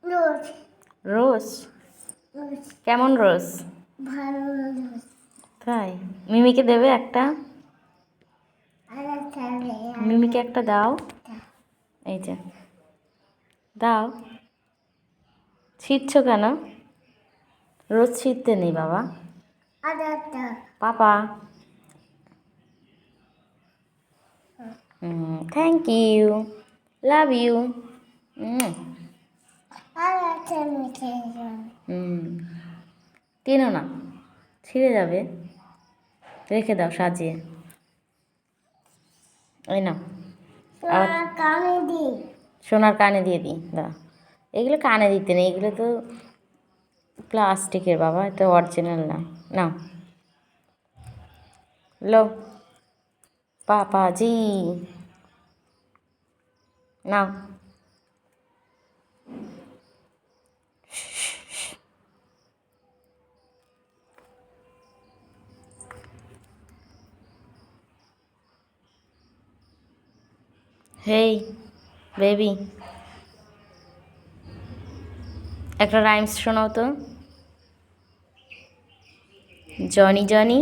রোজ রোজ রোজ কেমন রোজ? ভালো রোজ তাই মিমিকে দেবে একটা? আর খাবে মিমিকে একটা দাও। এই যে দাও। ছিঁড়ছো কেন? রোজ ছিঁড়তে নেই বাবা। আর একটা papa thank you, love you. আর একটা মিঠে টেনো না, ছিঁড়ে যাবে। রেখে দাও সাজিয়ে। এই না কানে দি সোনার কানে দিয়ে দিই, দাও। এগুলো কানে দিতে নেই, এগুলো তো প্লাস্টিকের বাবা, এটা অরিজিনাল না। নাও লো পাপাজি, নাও। হেই বেবি, একটা রাইমস শোনাও তো। Johnny Johnny